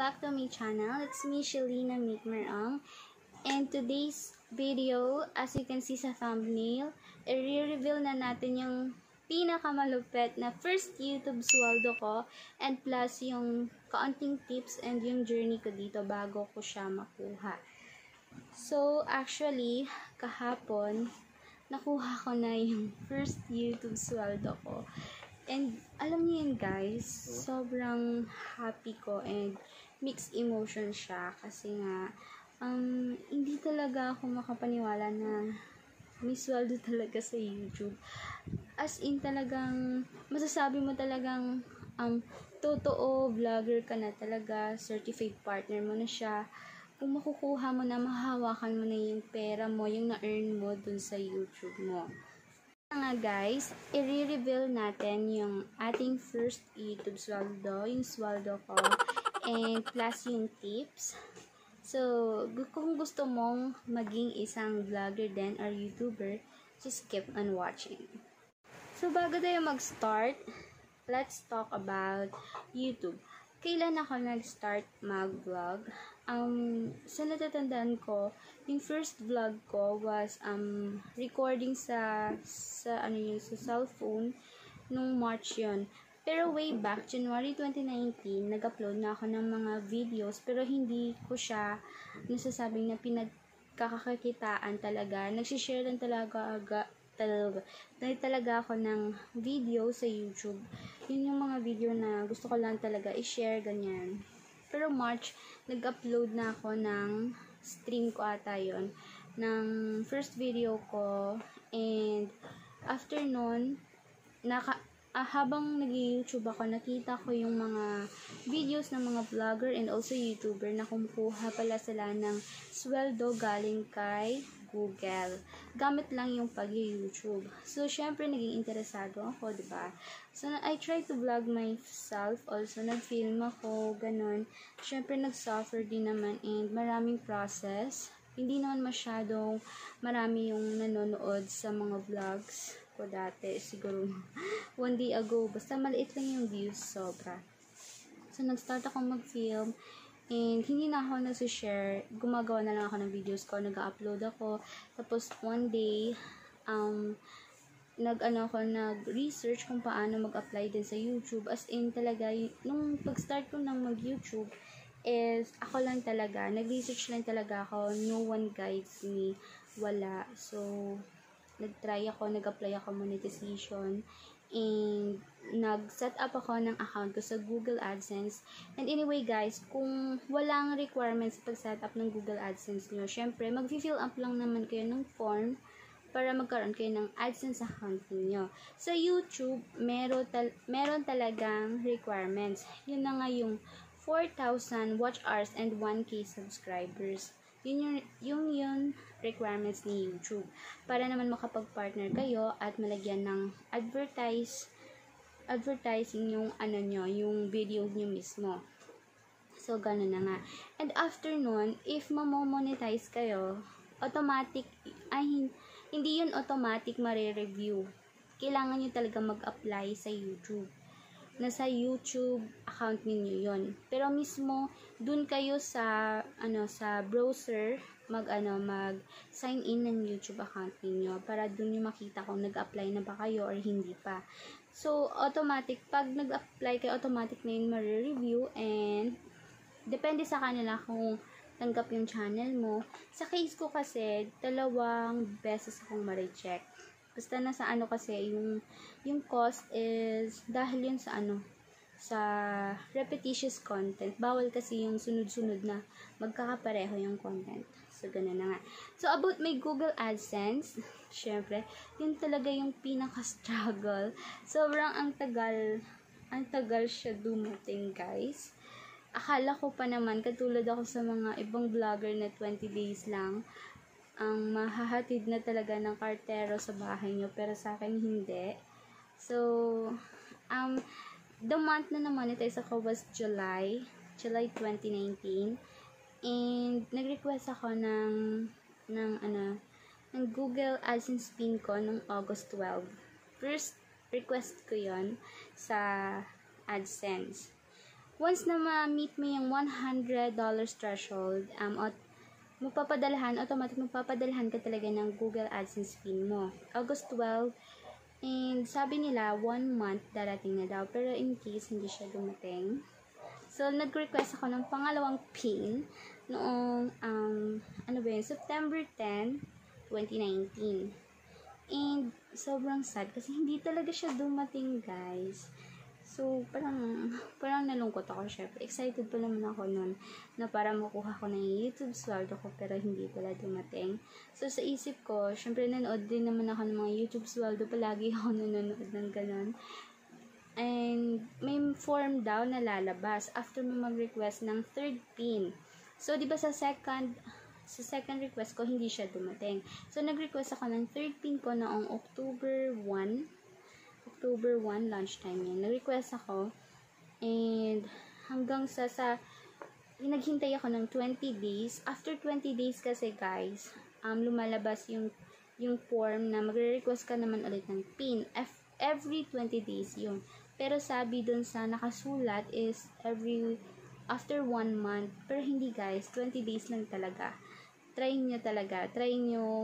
back to my channel. It's me, Shelina Mikmerang. And today's video, as you can see sa thumbnail, i-reveal na natin yung pinakamalupet na first YouTube sweldo ko and plus yung kaunting tips and yung journey ko dito bago ko siya makuha. So, actually, kahapon, nakuha ko na yung first YouTube sweldo ko. And alam niyo yun guys, sobrang happy ko and mixed emotion siya kasi nga hindi talaga ako makapaniwala na may sweldo talaga sa YouTube. As in talagang masasabi mo talagang totoo vlogger ka na talaga, certified partner mo na siya. Kung makukuha mo na, mahahawakan mo na yung pera mo, yung na-earn mo dun sa YouTube mo. Nga guys, i-reveal natin yung ating first YouTube sweldo, yung sweldo ko, and plus yung tips. So, kung gusto mong maging isang vlogger din or YouTuber, just keep on watching. So, bago tayo mag-start, let's talk about YouTube. Kailan ako nag-start mag-vlog? Sa natatandaan ko, yung first vlog ko was recording sa cellphone nung March yun. Pero way back, January 2019, nag-upload na ako ng mga videos pero hindi ko siya nasasabing na pinagkakakitaan talaga. Nagsishare lang talaga ako ng video sa YouTube. Yun yung mga video na gusto ko lang talaga i-share, ganyan. Pero March, nag-upload na ako ng stream ko ata yun, ng first video ko. And after nun, habang nag-YouTube ako, nakita ko yung mga videos ng mga vlogger and also YouTuber na kumukuha pala sila ng sweldo galing kay Google. Gamit lang yung pag-YouTube. So, syempre, naging interesado ako, diba? So, I tried to vlog myself also. Nag-film ako, ganun. Syempre, nag-suffer din naman and maraming process. Hindi naman masyadong marami yung nanonood sa mga vlogs ko dati. Siguro, one day ago. Basta maliit lang yung views, sobra. So, nag-start ako mag-film. And hindi na ako nag-share, gumagawa na lang ako ng videos ko, nag-upload ako. Tapos one day, nag-research kung paano mag-apply din sa YouTube. As in talaga, nung pag-start ko ng mag-YouTube, is ako lang talaga, nag-research lang talaga ako, no one guides me, wala. So, nag-try ako, nag-apply ako monetization, and nag-set up ako ng account ko sa Google AdSense. And anyway guys, kung walang requirements pag-set up ng Google AdSense nyo, syempre, mag-fill up lang naman kayo ng form para magkaroon kayo ng AdSense account niyo. Sa YouTube, meron talagang requirements. Yun na nga yung 4,000 watch hours and 1K subscribers. Yun requirements ni YouTube para naman makapag-partner kayo at malagyan ng advertising yung yung video nyo mismo. So, ganun na nga. And after nun, if mamomonetize kayo, hindi yun automatic mare-review. Kailangan nyo talaga mag-apply sa YouTube. Nasa YouTube account niyo yon. Pero mismo dun kayo sa browser mag sign in ng YouTube account niyo para dun yung makita kung nag-apply na ba kayo or hindi pa. So automatic pag nag-apply kayo, automatic na yun ma-review and depende sa kanila kung tanggap yung channel mo. Sa case ko kasi 2 beses akong ma-reject. Basta nasa kasi yung cost is dahil yun sa repetitious content. Bawal kasi yung sunod-sunod na magkakapareho yung content. So, ganun na nga. So, about my Google AdSense, syempre, yun talaga yung pinaka-struggle. Sobrang ang tagal siya dumating, guys. Akala ko pa naman, katulad ako sa mga ibang vlogger na 20 days lang, ang mahahatid na talaga ng kartero sa bahay nyo, pero sa akin hindi. So, the month na na-monetize ako was July 2019, and nag-request ako ng Google AdSense pin ko nung August 12. First request ko yon sa AdSense. once na ma-meet mo yung $100 threshold, magpapadalahan ka talaga ng Google AdSense pin mo. August 12, and sabi nila 1 month darating na daw, pero in case hindi siya dumating, so nag-request ako ng pangalawang pin noong September 10, 2019. And sobrang sad kasi hindi talaga siya dumating, guys. So parang nalungkot ako, syempre. Excited pa naman ako nun na para makuha ko na yung YouTube sweldo ko, pero hindi pala dumating. So sa isip ko, syempre nanood din naman ako ng mga YouTube sweldo, palagi ako nanonood ng ganun. And may form daw na lalabas after mo mag-request ng third pin. So, di ba sa second request ko, hindi siya dumating. So, nag-request ako ng third pin ko noong October 1, lunchtime yan. Nag-request ako, and hanggang naghintay ako ng 20 days. After 20 days kasi, guys, lumalabas yung form na magre-request ka naman ulit ng pin. Every 20 days yun. Pero sabi dun sa nakasulat is after 1 month. Pero hindi, guys, 20 days lang talaga. Try nyo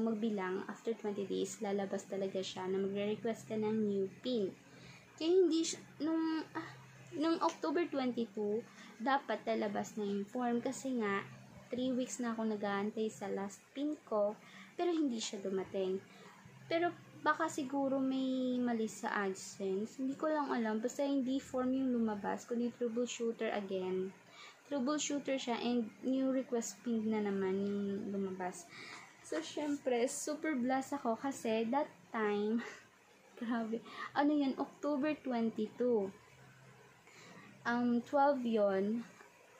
magbilang. After 20 days, lalabas talaga siya na magre-request ka ng new pin. Kaya hindi nung October 22, dapat lalabas na yung form kasi nga 3 weeks na ako nag-aantay sa last pin ko, pero hindi siya dumating. Pero baka siguro may mali sa AdSense. Hindi ko lang alam. Basta hindi form yung lumabas, kundi troubleshooter again. Troubleshooter siya, and new request pin na naman yung lumabas. So, syempre, super blessed ako kasi that time, grabe, October 22. 12 yon.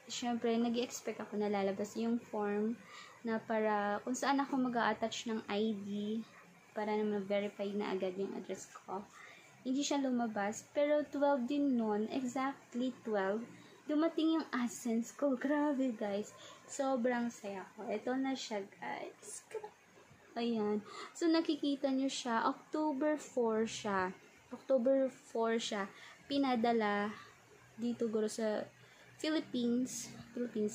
Syempre, nag-expect ako na lalabas yung form na para kung saan ako mag-a-attach ng ID para na ma-verify na agad yung address ko. Hindi siya lumabas, pero 12 din nun, exactly 12, dumating yung AdSense ko. Grabe, guys. Sobrang saya ko. Ito na siya, guys. Ayan. So, nakikita nyo siya, October 4 siya. Pinadala dito guro sa Philippines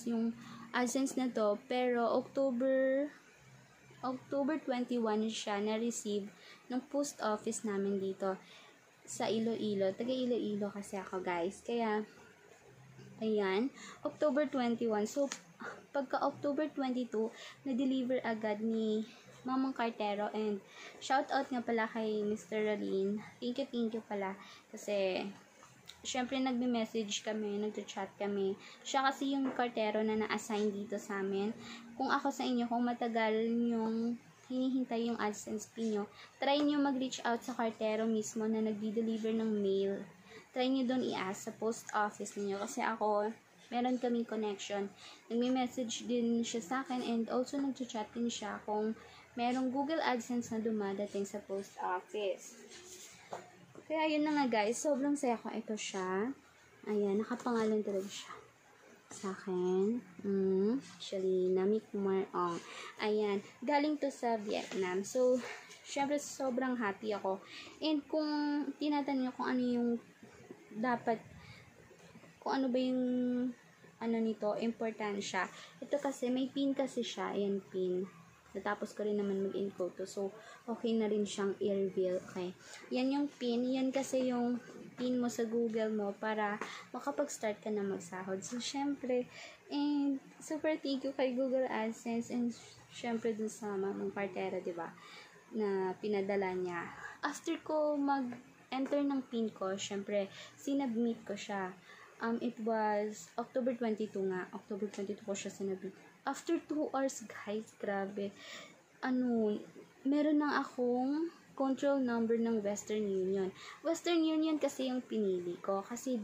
yung AdSense na to, pero October 21 siya na-receive ng post office namin dito sa Iloilo. Taga Iloilo kasi ako, guys. Kaya, ayan, October 21. So, pagka October 22, na-deliver agad ni Mamang Cartero, and shout out nga pala kay Mr. Rolin. Thank you pala. Kasi, syempre nagme-message kami, nagchat kami. Siya kasi yung kartero na na-assign dito sa amin. Kung ako sa inyo, kung matagal yung hinihintay yung AdSense pin nyo, try nyo mag-reach out sa kartero mismo na nagdi-deliver ng mail. Try nyo doon i-ask sa post office niyo. Kasi ako, meron kaming connection. Nagme-message din siya sa akin, and also nagchat din siya kung merong Google AdSense na dumadating sa post office. Kaya yun na nga, guys, sobrang saya ko. Ito siya. Ayan, nakapangalan talaga siya sa akin. Shalina Micmer Ong. Ayan, galing to sa Vietnam. So, syempre sobrang happy ako. And kung tinatanong kung ano yung dapat, kung ano ba yung nito, importansya. Ito kasi, may pin kasi siya. Ayan, pin. Natapos ko rin naman mag-encode to. So, okay na rin siyang i-reveal. Okay. Yan yung pin. Yan kasi yung pin mo sa Google mo para makapag-start ka na magsahod. So, syempre, and super thank you kay Google AdSense, and syempre dun sa Mamang Cartera, diba, na pinadala niya. After ko mag-enter ng pin ko, syempre, sinubmit ko siya. It was October 22 nga. October 22 ko siya sinubmit. After 2 hours, guys, grabe. Meron na akong control number ng Western Union. Western Union kasi yung pinili ko. Kasi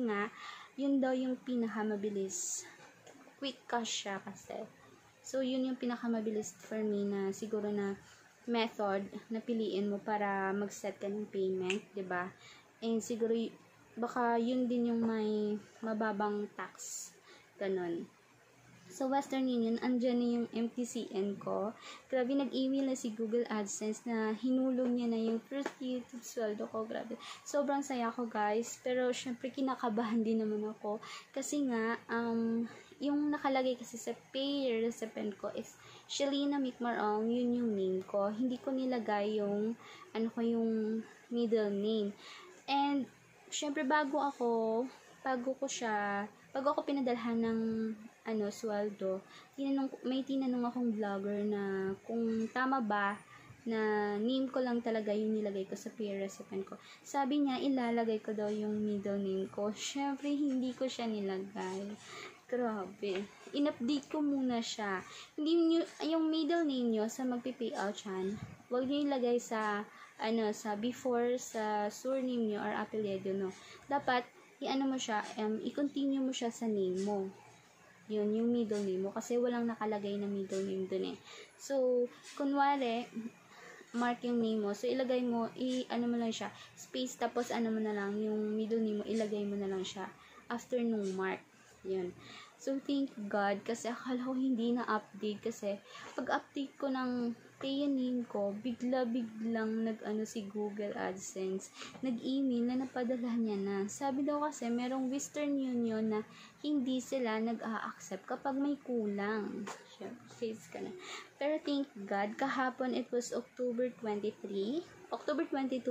nga, yun daw yung pinakamabilis. Quick cash siya kasi. So, yun yung pinakamabilis for me na siguro na method na piliin mo para mag-set ka ng payment, 'di ba? And siguro, baka yun din yung may mababang tax. Ganon. Sa Western Union, andyan na yung MTCN ko. Grabe, nag-email na si Google AdSense na hinulong niya na yung first YouTube sweldo ko. Grabe. Sobrang saya ko, guys. Pero, syempre, kinakabahan din naman ako. Kasi nga, yung nakalagay kasi sa pay recipient ko is Shelina Mikmarong. Yun yung name ko. Hindi ko nilagay yung, yung middle name. And, syempre, bago ako pinadalhan ng sweldo, may tinanong akong vlogger na kung tama ba na name ko lang talaga yung nilagay ko sa pay recipient ko. Sabi niya, ilalagay ko daw yung middle name ko. Syempre, hindi ko siya nilagay. Grabe. In-update ko muna siya. Hindi nyo, yung middle name nyo sa magpi-payout yan, huwag nyo ilagay sa, sa before, sa surname nyo or apelyido, no. Dapat, i-continue mo siya sa name mo. Yun, yung middle name mo. Kasi walang nakalagay na middle name dun eh. So, kunwari, mark yung name mo. So, ilagay mo, mo lang siya, space, tapos mo na lang, yung middle name mo, ilagay mo na lang siya after nung mark. Yun. So, thank God, kasi akala ko hindi na-update, kasi pag-update ko ng pay name ko, biglang si Google AdSense, nag-email na napadala niya na. Sabi daw kasi, merong Western Union na hindi sila nag-a-accept kapag may kulang. Face ka na. Pero thank God, kahapon it was October 22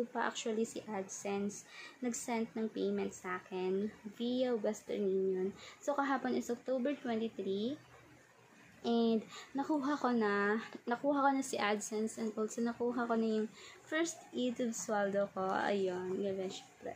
pa actually si AdSense nag-send ng payment sa akin via Western Union. So, kahapon is October 23. And, nakuha ko na si AdSense, and also nakuha ko na yung first YouTube sweldo ko. Ayun, gabi, syempre.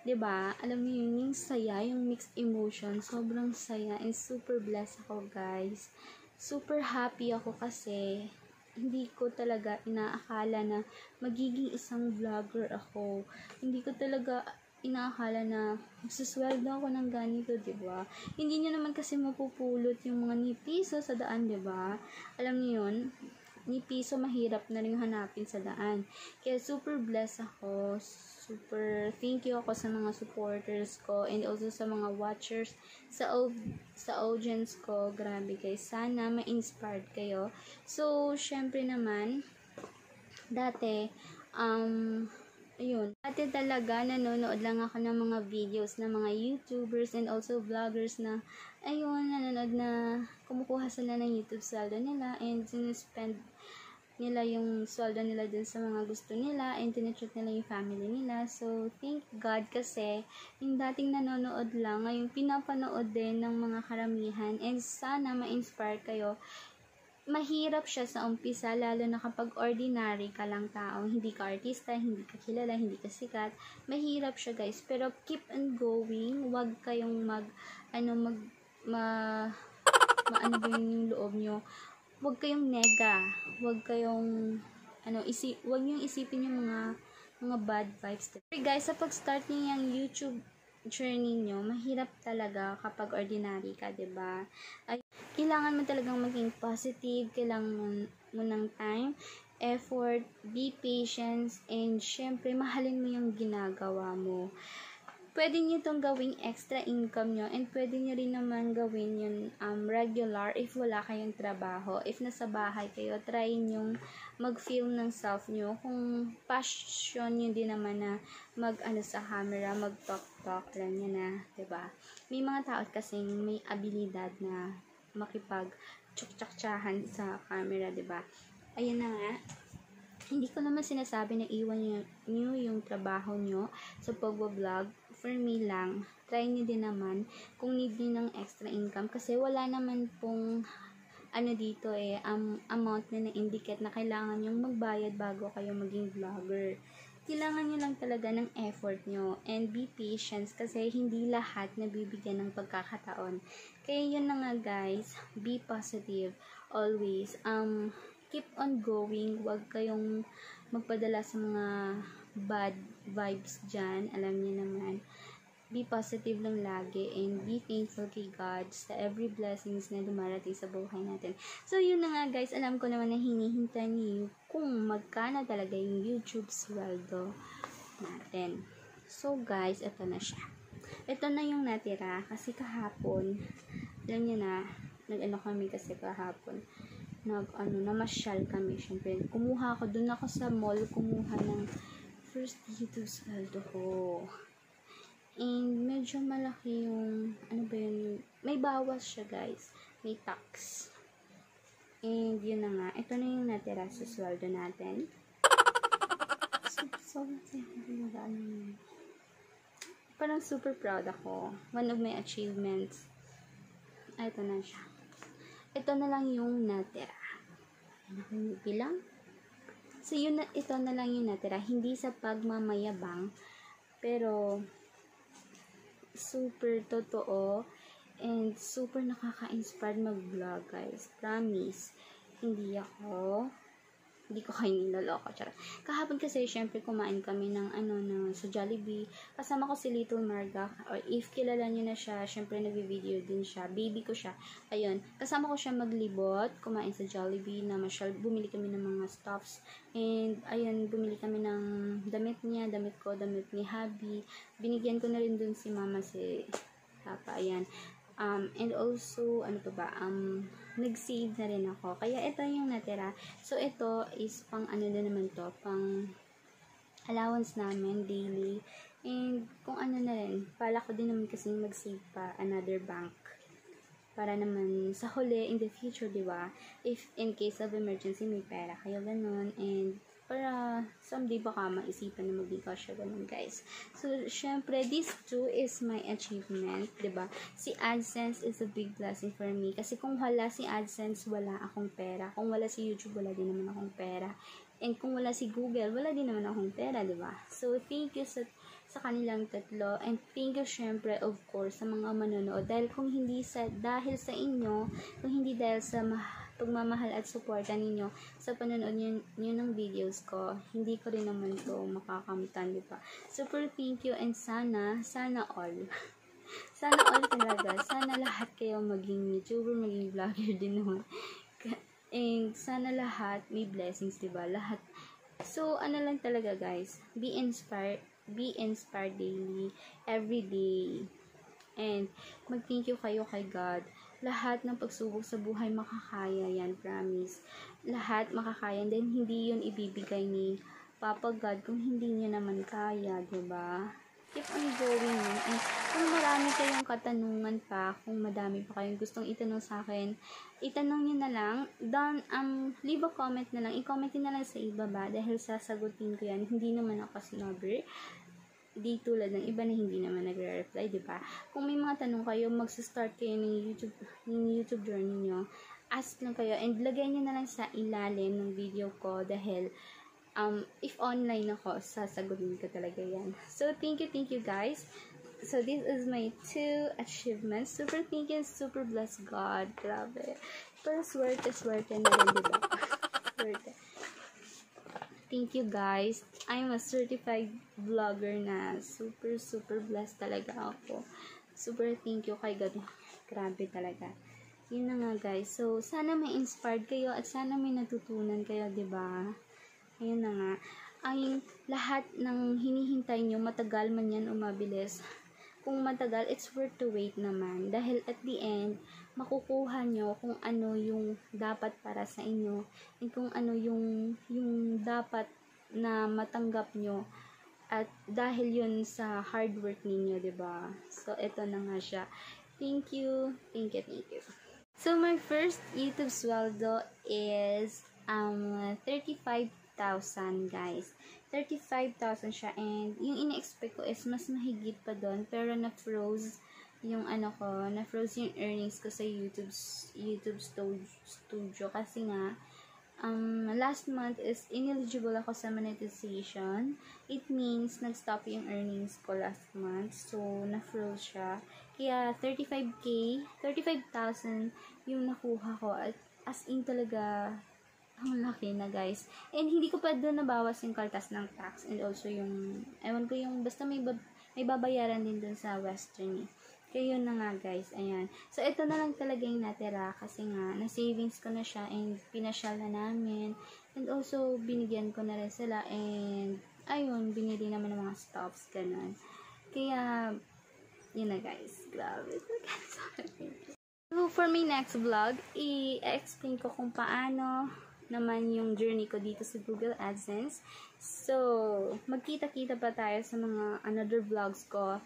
Diba? Alam niyo yun, yung saya, yung mixed emotion, sobrang saya, and super blessed ako, guys. Super happy ako kasi hindi ko talaga inaakala na magiging isang vlogger ako. Hindi ko talaga inaakala na magsusweldo ako ng ganito, diba? Hindi nyo naman kasi mapupulot yung mga ni piso sa daan, diba? Alam niyo yun, ni piso mahirap na rin hanapin sa daan. Kaya super blessed ako, super thank you ako sa mga supporters ko, and also sa mga watchers, sa audience ko. Grabe guys, sana ma-inspired kayo. So, syempre naman, dati, ayun. Dati talaga, nanonood lang ako ng mga videos ng mga YouTubers and also vloggers na, nanonood na kumukuha sila ng YouTube sweldo nila and sinispend nila yung sweldo nila dun sa mga gusto nila and tinitreat nila yung family nila. So, thank God kasi yung dating nanonood lang, ngayon pinapanood din ng mga karamihan, and sana ma-inspire kayo. Mahirap siya sa umpisa, lalo na kapag ordinary ka lang tao, hindi ka artista, hindi ka kilala, hindi ka sikat. Mahirap siya guys, pero keep on going. Huwag kayong yung loob nyo. Huwag kayong nega. Huwag kayong huwag nyo isipin yung mga bad vibes. Okay guys, sa pag-start niyo yung YouTube journey nyo, mahirap talaga kapag ordinary ka, diba? Kailangan mo talagang maging positive, kailangan mo ng time, effort, be patient, and syempre, mahalin mo yung ginagawa mo. Pwede nyo itong gawing extra income nyo, and pwede nyo rin naman gawin yun regular if wala kayong trabaho. If nasa bahay kayo, try nyo mag-film ng self nyo. Kung passion nyo din naman na sa camera, mag-talk, alam nyo na, diba? May mga tao kasing may abilidad na makipag-tsak-tsahan sa camera, diba? Ayun na nga. Hindi ko naman sinasabi na iwan nyo yung trabaho nyo sa pag-vlog. For me lang, try nyo din naman kung need nyo ng extra income. Kasi wala naman pong dito amount na na-indicate na kailangan yung magbayad bago kayo maging vlogger. Kailangan nyo lang talaga ng effort nyo, and be patient kasi hindi lahat nabibigyan ng pagkakataon. Kaya yun na nga guys, be positive always. Keep on going, huwag kayong magpadala sa mga bad vibes dyan, alam niyo naman. Be positive lang lagi, and be thankful kay God sa every blessings na dumarating sa buhay natin. So, yun na nga guys, alam ko naman na hinihintay niyo kung magkano talaga yung YouTube sweldo natin. So, guys, ito na siya. Ito na yung natira, kasi kahapon, alam niyo na, nag-ano kami kasi kahapon. Namasyal kami. Siyempre, kumuha ako. Doon ako sa mall, kumuha ng first YouTube sweldo ko. And medyo malaki yung, may bawas siya guys. May tax. And yun na nga. Ito na yung natira sa sweldo natin. Parang super proud ako. One of my achievements. Ito na siya. Ito na lang yung natira. Bilang. So, ito na lang yung natira. Hindi sa pagmamayabang. Pero, super totoo. And super nakaka-inspire mag-vlog, guys. Promise. Hindi ko kayo niloloko. Charot. Kahapon kasi, syempre, kumain kami ng sa Jollibee. Kasama ko si Little Marga. Or if kilala nyo na siya, syempre, nag-video din siya. Baby ko siya. Ayun. Kasama ko siya maglibot. Kumain sa Jollibee na bumili kami ng mga stuffs. And, ayun, bumili kami ng damit niya, damit ko, damit ni Habi. Binigyan ko na rin dun si Mama, si Papa. Ayan. And also, nag-save na rin ako. Kaya ito yung natira. So, ito is pang naman to, pang allowance namin daily. And kung na rin, pala ko din naman kasi mag-save pa another bank. Para naman sa huli, in the future, di ba? If in case of emergency, may pera kayo, ganun. And para someday baka maisipan na magbigay ganun, guys. So, syempre, this too is my achievement, diba? Si AdSense is a big blessing for me. Kasi kung wala si AdSense, wala akong pera. Kung wala si YouTube, wala din naman akong pera. And kung wala si Google, wala din naman akong pera, diba? So, thank you sa kanilang tatlo. And thank you, syempre, of course, sa mga manonood. Dahil dahil sa inyo, kung hindi dahil sa pagmamahal at suporta ninyo sa panonood nyo ng videos ko, hindi ko rin naman to makakamtan, diba? Super thank you and sana all. Sana all talaga. Sana lahat kayo maging YouTuber, maging vlogger din naman. And sana lahat may blessings, diba? Lahat. So, lang talaga guys. Be inspired daily, every day. And mag-thank you kayo kay God. Lahat ng pagsubok sa buhay makakaya yan, promise. Lahat makakaya. Then, hindi yun ibibigay ni Papa God kung hindi niya naman kaya, diba? Keep on going. And kung marami kayong katanungan pa, kung madami pa kayong gustong itanong sa akin, itanong nyo na lang. Leave a comment na lang. I-comment na lang sa ibaba dahil sasagutin ko yan. Hindi naman ako snobber. Di tulad ng iba na hindi naman nagre-reply, di ba? Kung may mga tanong kayo, magsa-start kayo ng YouTube journey nyo, ask lang kayo and lagay nyo na lang sa ilalim ng video ko dahil if online ako, sasagutin ko talaga yan. So, thank you guys. So, this is my 2 achievements. Super thank you, super bless God. Grabe. Pero swerte na rin, di ba? Swerte. Thank you guys. I'm a certified vlogger na. Super blessed talaga ako. Super thank you kay God. Grabe talaga. Yun na nga guys. So, sana may inspired kayo at sana may natutunan kayo, diba? Ayun na nga. Ang lahat ng hinihintay nyo, matagal man yan o mabilis. Kung matagal, it's worth to wait naman. Dahil at the end, makukuha nyo kung ano yung dapat para sa inyo and kung ano yung dapat na matanggap nyo at dahil yun sa hard work ninyo, diba? So, ito na nga siya. Thank you. So, my first YouTube sweldo is 35,000 guys. 35,000 siya and yung ina-expect ko is mas mahigit pa doon pero na-froze yung na-froze yung earnings ko sa YouTube Studio kasi nga last month is ineligible ako sa monetization. It means nag-stop yung earnings ko last month. So, na-froze siya. Kaya 35,000 yung nakuha ko at as in talaga ang laki na guys. And hindi ko pa doon nabawas yung kaltas ng tax and also yung ewan ko yung basta may babayaran din doon sa Western. Kaya yun na nga guys, ayan. So, ito na lang talaga yung natira kasi nga, na-savings ko na siya and pinasyal na namin. And also, binigyan ko na rin sila and, ayun, binili naman ng mga stuffs, ganun. Kaya, yun na guys. Grabe. So, for my next vlog, i-explain ko kung paano naman yung journey ko dito sa Google AdSense. So, magkita-kita pa tayo sa mga another vlogs ko.